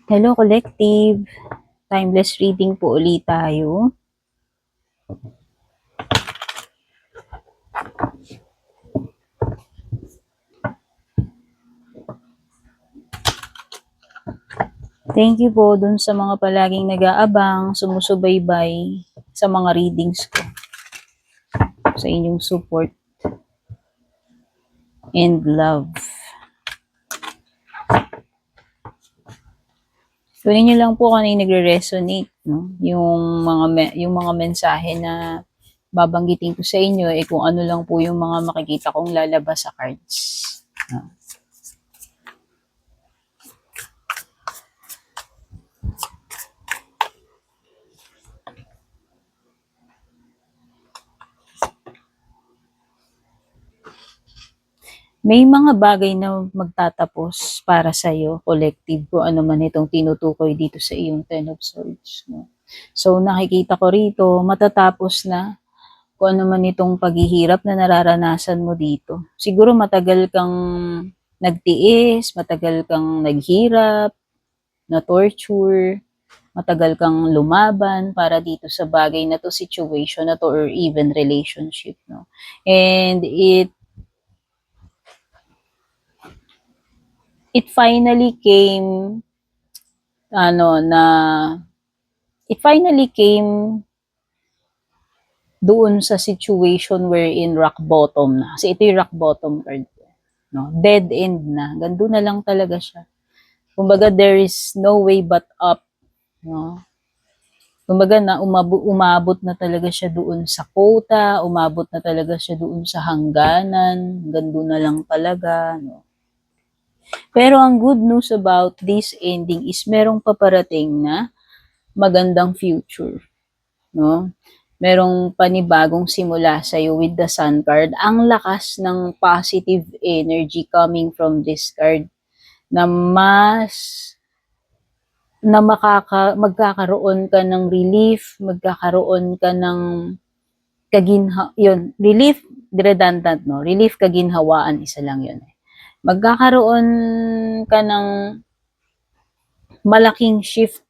Hello Collective, timeless reading po ulit tayo. Thank you po dun sa mga palaging nag-aabang, sumusubaybay sa mga readings ko. Sa inyong support and love. Kunin niyo lang po kung ano yung nagre-resonate, no? Yung mga mensahe na babanggitin ko sa inyo, kung ano lang po yung mga makikita kong lalabas sa cards. No? May mga bagay na magtatapos para sa iyo, collective, kung ano man itong tinutukoy dito sa iyong Ten of Swords. No? So nakikita ko rito, matatapos na kung ano man itong paghihirap na nararanasan mo dito. Siguro matagal kang nagtiis, matagal kang naghirap, na torture, matagal kang lumaban para dito sa bagay na to, situation na to, or even relationship. No? And it finally came it finally came doon sa situation wherein rock bottom na. Kasi ito yung rock bottom card. No? Dead end na. Gando na lang talaga siya. Kumbaga, there is no way but up. No? Kumbaga, umabot na talaga siya doon sa quota, umabot na talaga siya doon sa hangganan, gando na lang talaga. No? Pero ang good news about this ending is merong paparating na magandang future. No? Merong panibagong simula sa'yo with the Sun card. Ang lakas ng positive energy coming from this card na magkakaroon ka ng relief, magkakaroon ka ng relief, redundant, no? Relief, kaginhawaan, isa lang yun. Magkakaroon ka ng malaking shift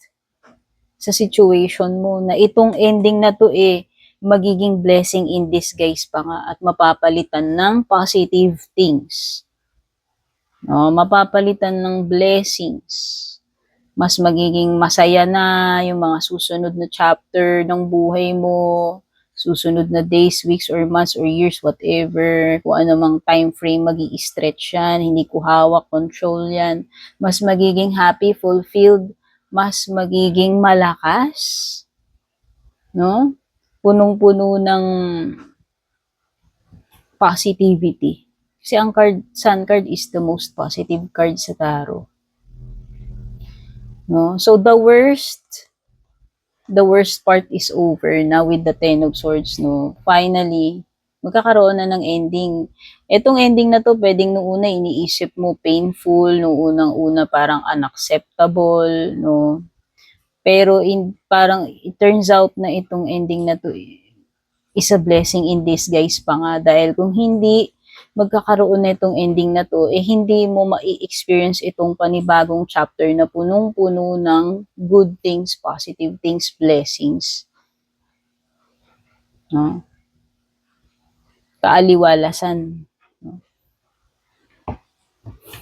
sa situation mo na itong ending na to magiging blessing in disguise pa nga at mapapalitan ng positive things. No, mapapalitan ng blessings. Mas magiging masaya na yung mga susunod na chapter ng buhay mo, susunod na days, weeks, or months, or years, whatever, kung ano mang time frame magi-stretch yan, hindi ko hawak, control yan. Mas magiging happy, fulfilled, mas magiging malakas, no? Punong-puno ng positivity. Kasi ang Sun card is the most positive card sa tarot. No? So the worst part is over now with the Ten of Swords, no? Finally, magkakaroon na ng ending. Etong ending na to, pwedeng noong una iniisip mo painful, noong unang-una parang unacceptable, no? Pero parang it turns out na itong ending na to is a blessing in disguise pa nga, dahil kung hindi magkakaroon na itong ending na to, hindi mo ma-experience itong panibagong chapter na punong-puno ng good things, positive things, blessings. No? Kaaliwalasan. No?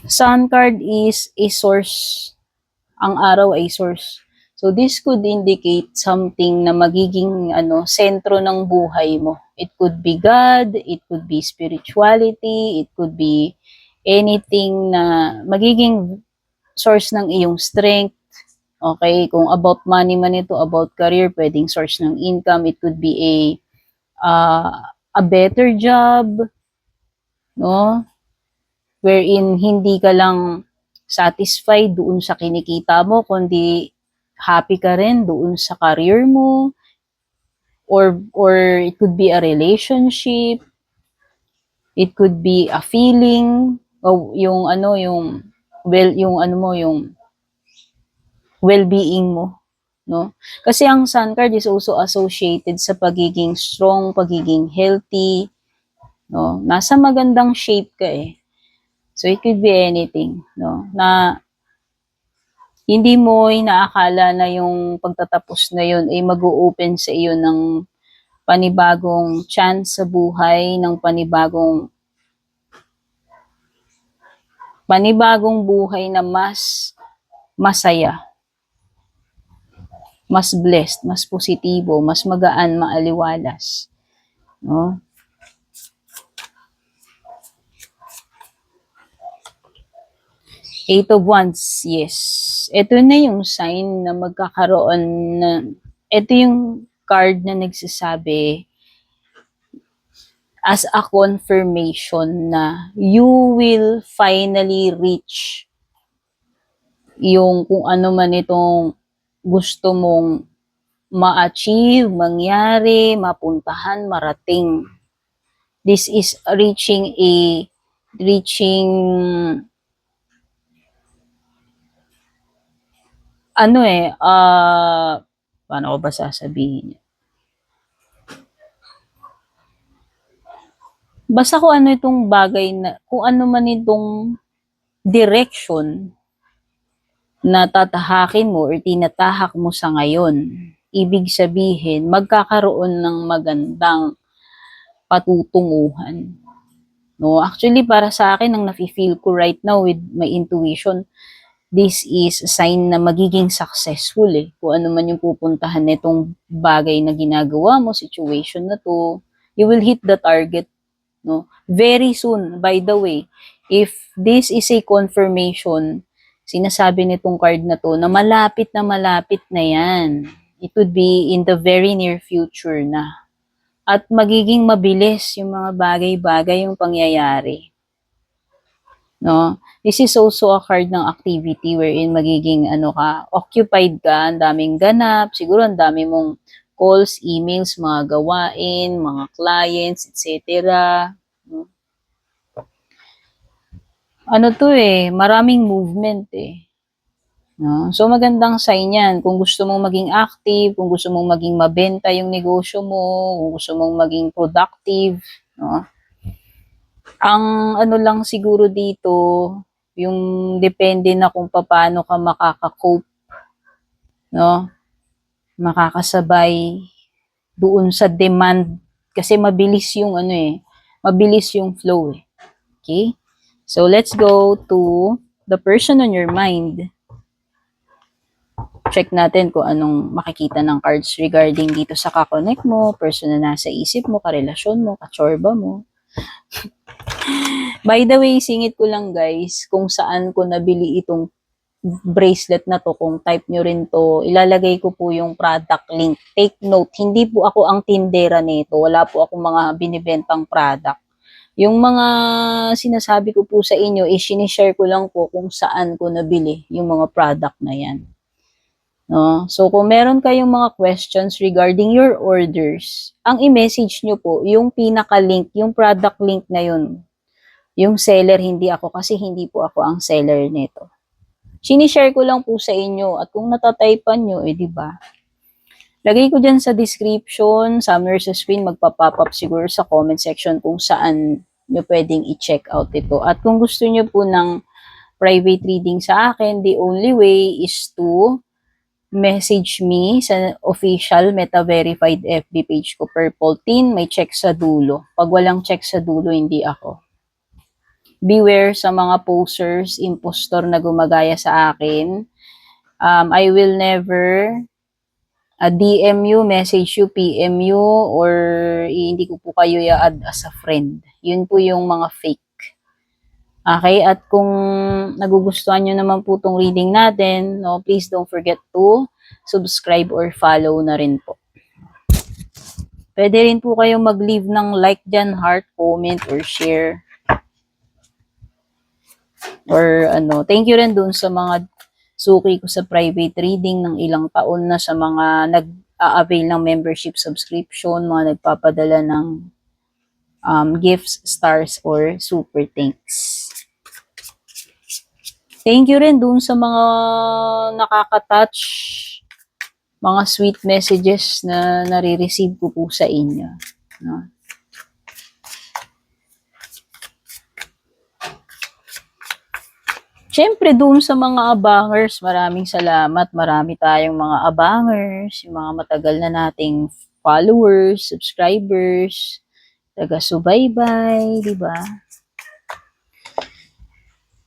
Sun card is a source. Ang araw ay source. So this could indicate something na magiging sentro ng buhay mo. It could be God, it could be spirituality, it could be anything na magiging source ng iyong strength. Okay, kung about money man ito, about career, pwedeng source ng income, it could be a better job, no? Wherein hindi ka lang satisfied doon sa kinikita mo, kundi happy ka rin doon sa career mo, or it could be a relationship, it could be a feeling, o yung well-being mo, no? Kasi ang Sun card is also associated sa pagiging strong, pagiging healthy, no? Nasa magandang shape ka So it could be anything, no? Na Hindi mo inaakala na yung pagtatapos na yun ay mag-o-open sa iyo ng panibagong chance sa buhay, ng panibagong buhay na mas masaya, mas blessed, mas positibo, mas magaan, maaliwalas. No? Eight of Wands, yes. Ito na yung sign na magkakaroon na, ito yung card na nagsasabi as a confirmation na you will finally reach yung kung ano man itong gusto mong ma-achieve, mangyari, mapuntahan, marating. This is reaching ano paano ko ba sasabihin? Basta kung ano itong bagay na, kung ano man itong direction na tatahakin mo or tinatahak mo sa ngayon, ibig sabihin, magkakaroon ng magandang patutunguhan. No, actually para sa akin ang nafi-feel ko right now with my intuition, this is a sign na magiging successful Kung ano man yung pupuntahan nitong bagay na ginagawa mo, situation na to, you will hit the target, no? Very soon, by the way, if this is a confirmation, sinasabi nitong card na to na malapit na yan. It would be in the very near future na. At magiging mabilis yung mga bagay-bagay yung pangyayari. No? This is also a card ng activity wherein magiging occupied ka, ang daming ganap, siguro ang dami mong calls, emails, mga gawain, mga clients, etc. No? Maraming movement No? So magandang sign yan. Kung gusto mong maging active, kung gusto mong maging mabenta yung negosyo mo, kung gusto mong maging productive, no? Ang lang siguro dito, yung depende na kung paano ka makaka-cope, no? Makakasabay doon sa demand kasi mabilis yung mabilis yung flow Okay? So let's go to the person on your mind. Check natin kung anong makikita ng cards regarding dito sa kakonect mo, person na nasa isip mo, karelasyon mo, kachorba mo. By the way, singit ko lang guys, kung saan ko nabili itong bracelet na to, kung type nyo rin to, ilalagay ko po yung product link. Take note, hindi po ako ang tindera nito, wala po akong mga binibentang product. Yung mga sinasabi ko po sa inyo, sinishare ko lang po kung saan ko nabili yung mga product na yan. No? So, kung meron kayong mga questions regarding your orders, ang i-message nyo po, yung pinaka-link, yung product link na yun. Yung seller, hindi ako kasi hindi po ako ang seller nito. Sinishare ko lang po sa inyo at kung natatypan nyo, di ba? Lagay ko dyan sa description, somewhere sa screen, magpa-pop up siguro sa comment section kung saan nyo pwedeng i-check out ito. At kung gusto nyo po ng private reading sa akin, the only way is to message me sa official Meta-verified FB page ko, Purple Teen, may check sa dulo. Pag walang check sa dulo, hindi ako. Beware sa mga posers, impostor na gumagaya sa akin. I will never DM you, message you, PM you, or hindi ko po kayo i-add as a friend. Yun po yung mga fake. Okay, at kung nagugustuhan nyo naman po itong reading natin, no, please don't forget to subscribe or follow na rin po. Pwede rin po kayong mag-leave ng like dyan, heart, comment, or share. Or thank you rin dun sa mga suki ko sa private reading ng ilang taon na, sa mga nag-a-avail ng membership subscription, mga nagpapadala ng gifts, stars, or super thanks. Thank you rin dun sa mga nakaka-touch, mga sweet messages na nare-receive ko po sa inyo. No? Siyempre, doon sa mga abangers, maraming salamat. Marami tayong mga abangers, yung mga matagal na nating followers, subscribers, taga-subaybay, di ba?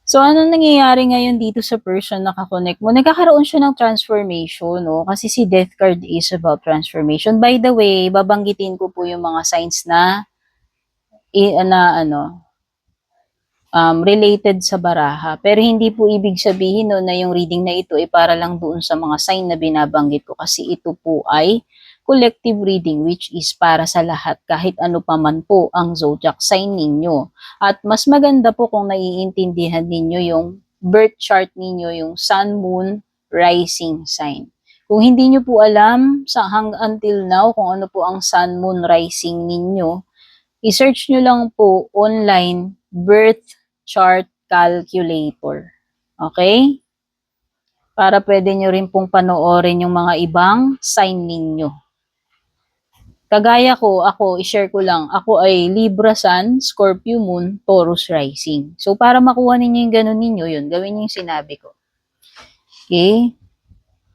So, ano nangyayari ngayon dito sa person na kakonect mo? Nagkakaroon siya ng transformation, no? Kasi si Death card is about transformation. By the way, babanggitin ko po yung mga signs na, ano, related sa baraha. Pero hindi po ibig sabihin no, na yung reading na ito ay para lang doon sa mga sign na binabanggit ko. Kasi ito po ay collective reading which is para sa lahat kahit ano pa man po ang zodiac sign ninyo. At mas maganda po kung naiintindihan ninyo yung birth chart ninyo, yung sun, moon, rising sign. Kung hindi nyo po alam sa until now kung ano po ang sun, moon, rising ninyo, i-search nyo lang po online birth chart calculator. Okay? Para pwede nyo rin pong panoorin yung mga ibang sign ninyo. Kagaya ko, ako, i-share ko lang, ako ay Libra Sun, Scorpio Moon, Taurus Rising. So, para makuha ninyo yung ganun ninyo, yun, gawin nyo yung sinabi ko. Okay?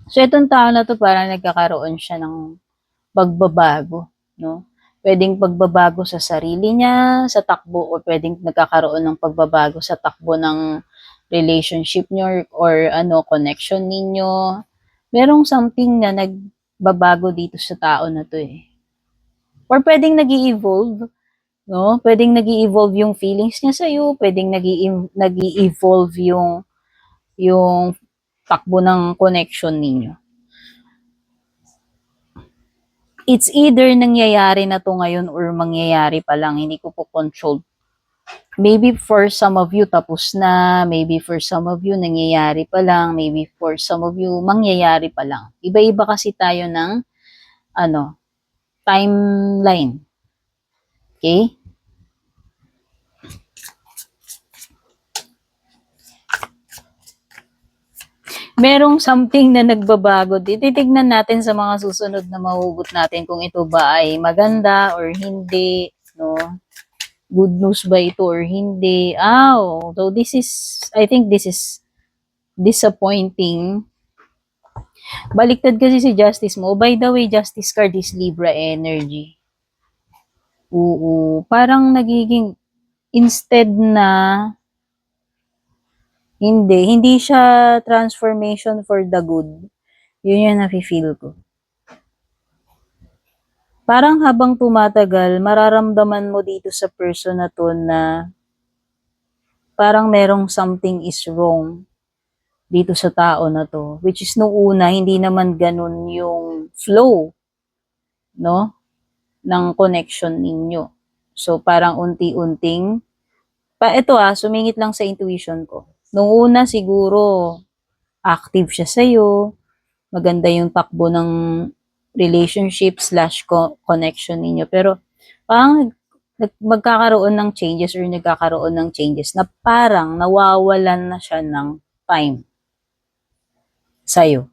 So, itong tao na to parang nagkakaroon siya ng pagbabago, no? Pwedeng pagbabago sa sarili niya, sa takbo, o pwedeng nagkakaroon ng pagbabago sa takbo ng relationship niyo or ano, connection ninyo. Merong something na nagbabago dito sa tao na to eh. Or pwedeng nag-i-evolve, no? Pwedeng nag-i-evolve yung feelings niya sa iyo, pwedeng nag-i-evolve yung takbo ng connection ninyo. It's either nangyayari na to ngayon or mangyayari pa lang, hindi ko po control. Maybe for some of you tapos na, maybe for some of you nangyayari pa lang, maybe for some of you mangyayari pa lang. Iba-iba kasi tayo ng ano, timeline. Okay? Merong something na nagbabago. Titignan natin sa mga susunod na mahugot natin kung ito ba ay maganda or hindi, no? Good news ba ito or hindi? So I think this is disappointing. Baliktad kasi si Justice mo. By the way, Justice card is Libra energy. Oo, parang nagiging instead na hindi siya transformation for the good. Yun yung nafe-feel ko. Parang habang tumatagal, mararamdaman mo dito sa person na to na parang merong something is wrong dito sa tao na to. Which is nung una, hindi naman ganun yung flow, no? Ng connection ninyo. So, parang unti-unting, sumingit lang sa intuition ko. Nung una, siguro, active siya sa'yo, maganda yung takbo ng relationship slash connection ninyo. Pero, parang magkakaroon ng changes or nagkakaroon ng changes na parang nawawalan na siya ng time sa'yo.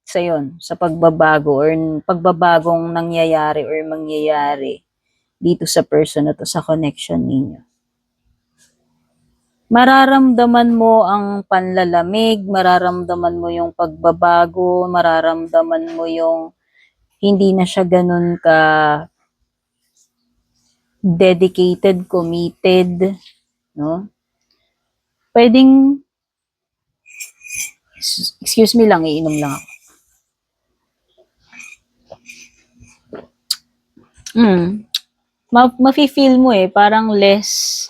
Sa yun, sa pagbabago or pagbabagong nangyayari or mangyayari dito sa person na to, sa connection ninyo. Mararamdaman mo ang panlalamig, mararamdaman mo yung pagbabago, mararamdaman mo yung hindi na siya ganun ka dedicated, committed, no? Pwedeng, excuse me lang, iinom lang ako. Mafe-feel mo parang less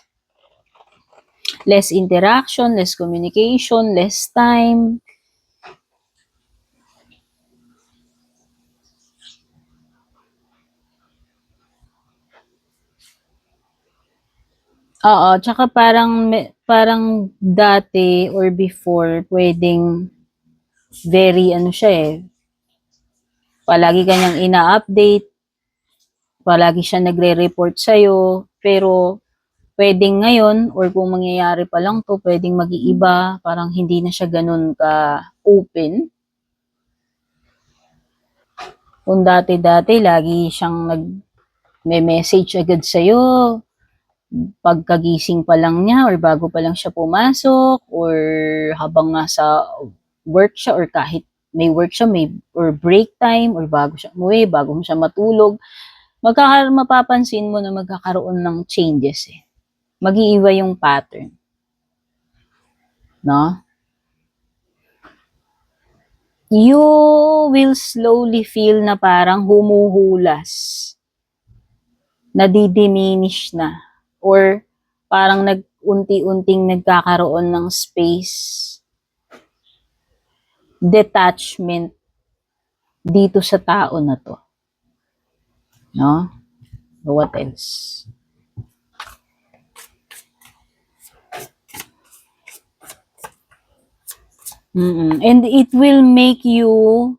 interaction, less communication, less time. Oo, tsaka parang dati or before, pwedeng very siya palagi kanyang ina-update, palagi siya nagre-report sa'yo, pero pwedeng ngayon, or kung mangyayari pa lang to, pwedeng mag-iiba, parang hindi na siya ganun ka-open. Kung dati-dati, lagi siyang may message agad sa'yo, pagkagising pa lang niya or bago pa lang siya pumasok or habang nasa work siya or kahit may work siya, or break time or bago siya umuwi, bago siya matulog, mapapansin mo na magkakaroon ng changes eh. Mag-iiba yung pattern. No? You will slowly feel na parang humuhulas, nadidiminish na, or parang unti-unting nagkakaroon ng space, detachment dito sa tao na to. No? What else? And it will make you,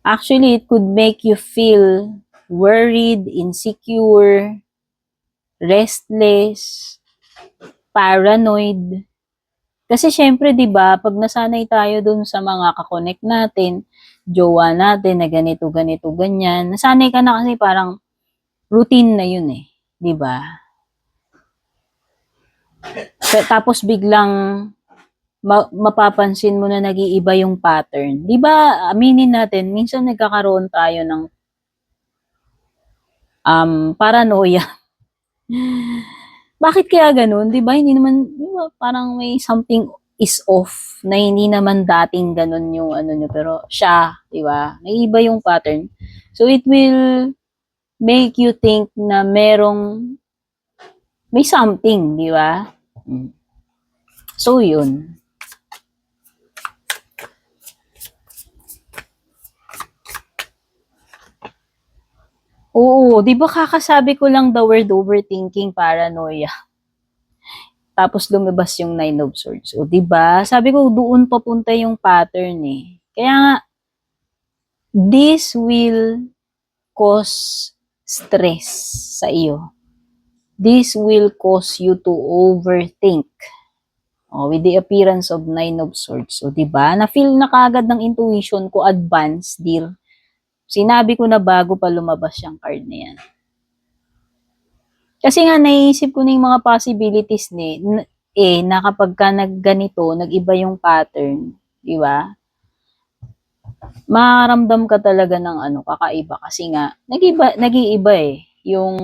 actually, it could make you feel worried, insecure, restless, paranoid. Kasi syempre, 'di ba, pag nasanay tayo dun sa mga kakonek natin, jowa natin na ganito, ganito, ganyan, nasanay ka na kasi parang routine na yun eh, 'di ba? Tapos biglang mapapansin mo na nag-iiba yung pattern. 'Di ba, aminin natin, minsan nagkakaroon tayo ng paranoia. Bakit kaya ganun? 'Di ba? Hindi naman, 'di ba, parang may something is off na hindi naman dating ganun yung ano nyo, pero siya, 'di ba? Naiiba yung pattern. So it will make you think na may something, 'di ba? So yun. Oo, 'di ba kakasabi ko lang the word overthinking, paranoia. Tapos lumabas yung Nine of Swords. O 'di ba? Sabi ko doon papunta yung pattern eh. Kaya nga this will cause stress sa iyo. This will cause you to overthink. Oh, with the appearance of Nine of Swords. O 'di ba? Na-feel na kagad ng intuition ko, advance deal. Sinabi ko na bago pa lumabas yung card na yan. Kasi nga naisip ko na yung mga possibilities na kapag ka nagganito, nag-iba yung pattern, di ba? Makaramdam ka talaga ng kakaiba kasi nga nag-iiba eh yung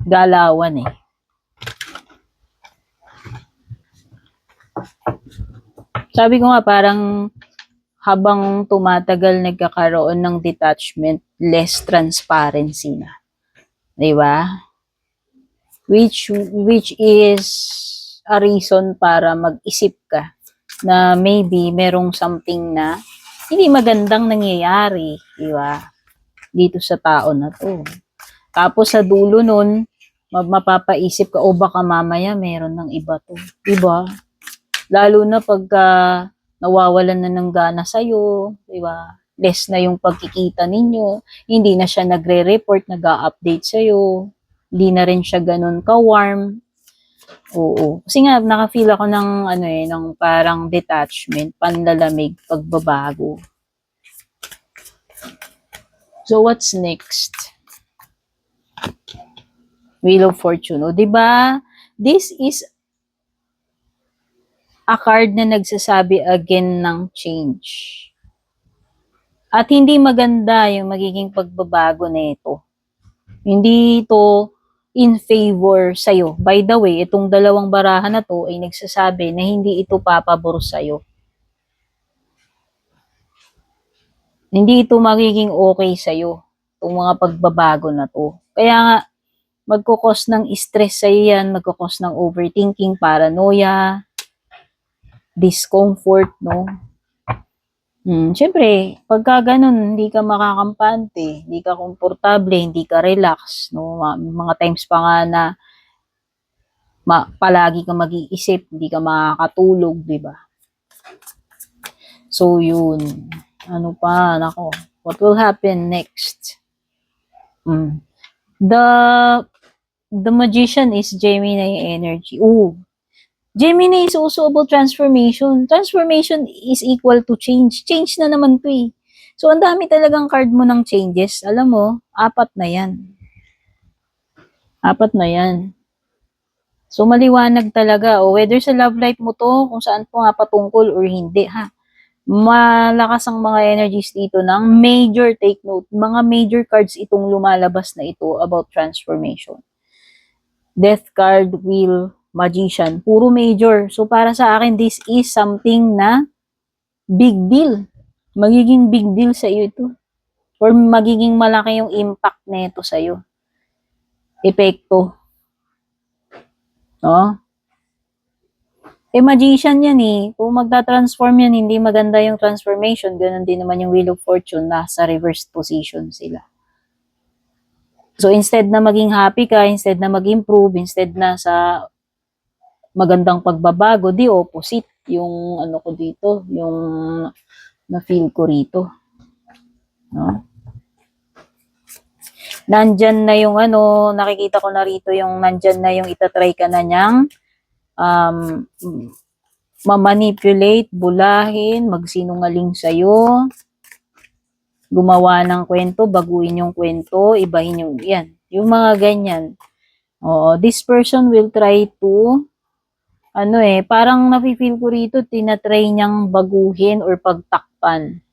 galawan eh. Sabi ko nga parang habang tumatagal nagkakaroon ng detachment, less transparency na. 'Di ba? Which is a reason para mag-isip ka na maybe merong something na hindi magandang nangyayari, 'di ba? Dito sa tao na 'to. Tapos sa dulo nun, mapapaisip ka, o baka mamaya meron ng iba 'to, 'di ba? Lalo na pagka nawawalan na ng gana sa'yo, di ba? Less na yung pagkikita ninyo, hindi na siya nagre-report, nag-a-update sa'yo, hindi na rin siya ganun ka-warm. Oo. Kasi nga, naka-feel ako ng, ng parang detachment, panlalamig, pagbabago. So, what's next? Wheel of Fortune. O, di ba? This is a card na nagsasabi again ng change. At hindi maganda yung magiging pagbabago na ito. Hindi ito in favor sa'yo. By the way, itong dalawang barahan na to ay nagsasabi na hindi ito papabor sa'yo. Hindi ito magiging okay sa'yo, itong mga pagbabago na to. Kaya nga, magkukos ng stress sa'yo yan, magkukos ng overthinking, paranoia, discomfort, no? Siyempre, pagka ganun, hindi ka makakampante, hindi ka komportable, hindi ka relax, no? Mga times pa nga na palagi ka mag-iisip, hindi ka makakatulog, di ba? So, yun. Ano pa? Nako. What will happen next? The Magician is Gemini energy. Ooh. Gemini is also about transformation. Transformation is equal to change. Change na naman to eh. So, ang dami talagang card mo ng changes. Alam mo, 4 na yan. 4 na yan. So, maliwanag talaga. O, whether sa love life mo to, kung saan po nga patungkol or hindi, ha? Malakas ang mga energies dito ng major, take note. Mga major cards itong lumalabas na ito about transformation. Death card, Wheel, Magician. Puro major. So, para sa akin, this is something na big deal. Magiging big deal sa iyo ito. Or magiging malaki yung impact nito sa iyo. Epekto. No? Magician yan eh. Kung magta-transform yan, hindi maganda yung transformation. Ganun din naman yung Wheel of Fortune, nasa reversed position sila. So, instead na maging happy ka, instead na mag-improve, instead na sa magandang pagbabago, di opposite yung ano ko dito, yung na-feel ko rito. No? Nandyan na yung ano, nakikita ko na rito yung nandyan na yung itatry ka na niyang mamanipulate, bulahin, magsinungaling sa'yo, gumawa ng kwento, baguhin yung kwento, ibahin yung, yan, yung mga ganyan. Oo, this person will try to, parang nafe-feel ko rito, tinatry niyang baguhin or pagtakpan.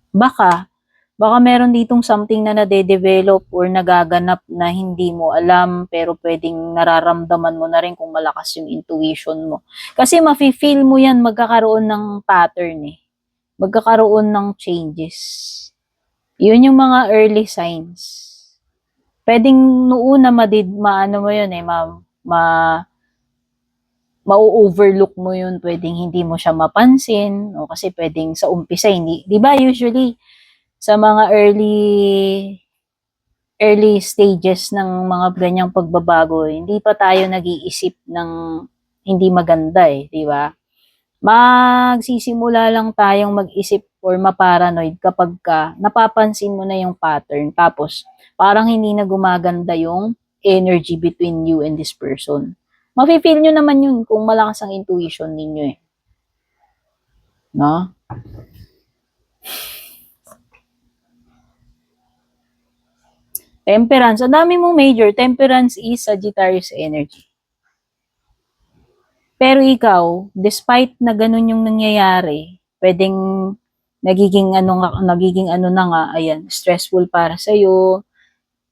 Baka meron ditong something na nade-develop or nagaganap na hindi mo alam pero pwedeng nararamdaman mo na rin kung malakas yung intuition mo. Kasi mafe-feel mo yan, magkakaroon ng pattern eh. Magkakaroon ng changes. Yun yung mga early signs. Pwedeng noon na maano mo yun eh, ma-overlook mo yun, pwedeng hindi mo siya mapansin, o kasi pwedeng sa umpisa, hindi, di ba usually, sa mga early stages ng mga ganyang pagbabago, hindi pa tayo nag-iisip ng hindi maganda eh, di ba? Magsisimula lang tayong mag-isip or maparanoid kapag napapansin mo na yung pattern, tapos parang hindi na gumaganda yung energy between you and this person. Mafe-feel nyo naman yun kung malakas ang intuition ninyo eh. No? Temperance. Ang dami mong major. Temperance is Sagittarius energy. Pero ikaw, despite na ganun yung nangyayari, pwedeng nagiging ano na nga, ayan, stressful para sa iyo,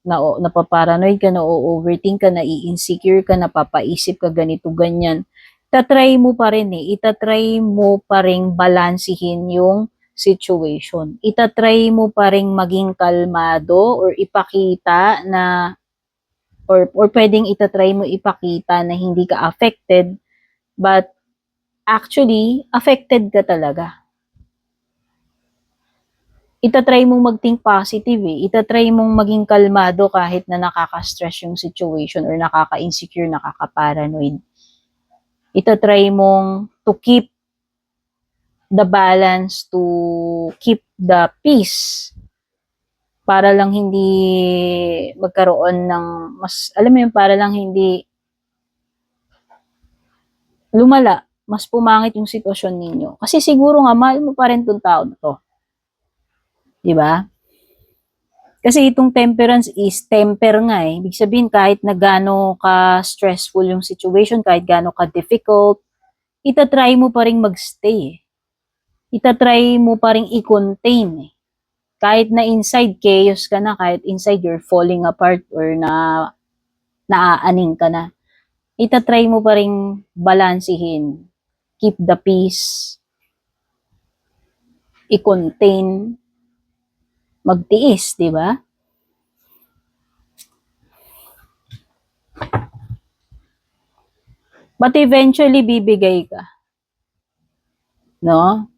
napaparanoid ka, na-overthink ka, na-insecure ka, napapaisip ka ganito ganyan. Itatry mo pa rin eh. Itatry mo pa rin balansihin yung situation. Itatry mo pa rin maging kalmado or ipakita na or pwedeng itatry mo ipakita na hindi ka affected but actually affected ka talaga. Itatry mong mag-think positive eh. Itatry mong maging kalmado kahit na nakaka-stress yung situation or nakaka-insecure, nakaka-paranoid. Itatry mong to keep the balance, to keep the peace para lang hindi magkaroon ng mas, alam mo yun, para lang hindi lumala, mas pumangit yung sitwasyon ninyo. Kasi siguro nga, mahal mo pa rin tong tao na to. Diba? Kasi itong temperance is temper nga eh. Ibig sabihin, kahit na gaano ka-stressful yung situation, kahit gaano ka-difficult, itatry mo pa rin magstay eh. Itatry mo pa rin i-contain eh. Kahit na inside chaos ka na, kahit inside you're falling apart or naaaning ka na, itatry mo pa rin balansihin, keep the peace, i-contain, magtiis, di ba? But eventually, bibigay ka. No?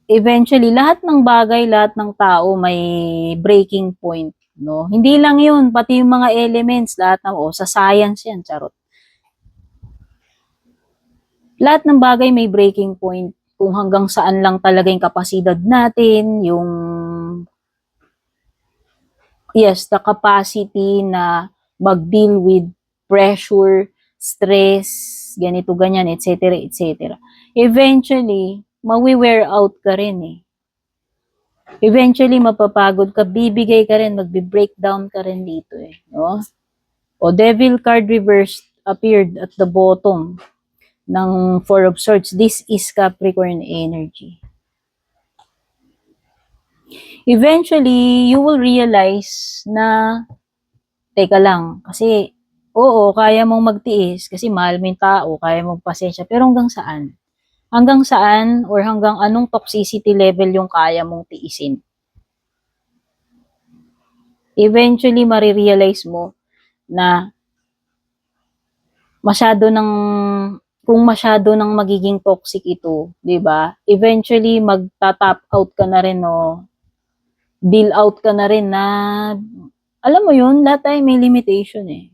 Eventually, lahat ng bagay, lahat ng tao may breaking point. No? Hindi lang yun, pati yung mga elements, lahat ng, sa science yan, charot. Lahat ng bagay may breaking point. Kung hanggang saan lang talaga yung kapasidad natin, yung the capacity na mag-deal with pressure, stress, ganito, ganyan, etc., etc. Eventually, mawi-wear out ka rin eh. Eventually, mapapagod ka, bibigay ka rin, magbe-breakdown ka rin dito eh. No? O Devil card reversed appeared at the bottom ng Four of Swords. This is Capricorn energy. Eventually, you will realize na, teka lang, kasi, oo, kaya mong magtiis, kasi mahal mo yung tao, kaya mong pasensya, pero hanggang saan? Hanggang saan or hanggang anong toxicity level yung kaya mong tiisin? Eventually, marirealize mo na kung masyado ng magiging toxic ito, 'di ba? Eventually magta-tap out ka na rin, no. Deal out ka na rin na alam mo 'yun, lahat tayo may limitation eh,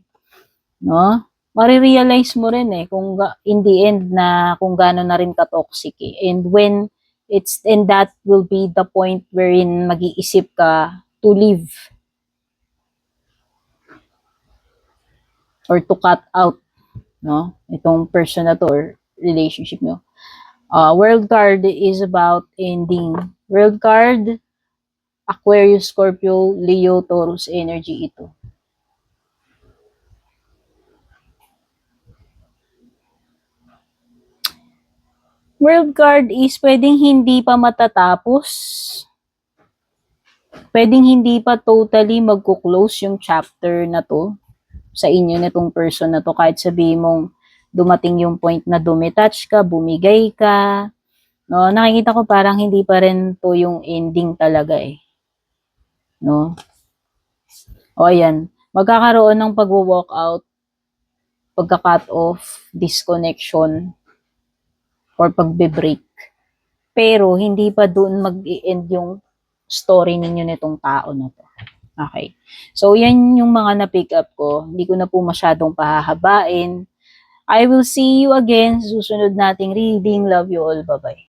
no? Marirealize mo rin eh kung in the end na kung gaano na rin ka toxic eh. And that will be the point wherein mag-iisip ka to leave or to cut out, no? Itong person na to or relationship nyo. World card is about ending. World card, Aquarius, Scorpio, Leo, Taurus energy ito. World card is pwedeng hindi pa matatapos. Pwedeng hindi pa totally magko-close yung chapter na to sa inyo nitong person na to. Kahit sabihin mong dumating yung point na dumitouch ka, bumigay ka. No, nakikita ko parang hindi pa rin to yung ending talaga eh. No? O ayan, magkakaroon ng pag-walk out, pagka-cut off, disconnection, or pagbe-break. Pero hindi pa doon mag-i-end yung story ninyo nitong tao na to. Okay. So, yan yung mga na-pick up ko. Hindi ko na po masyadong pahahabain. I will see you again sa susunod nating reading. Love you all. Bye-bye.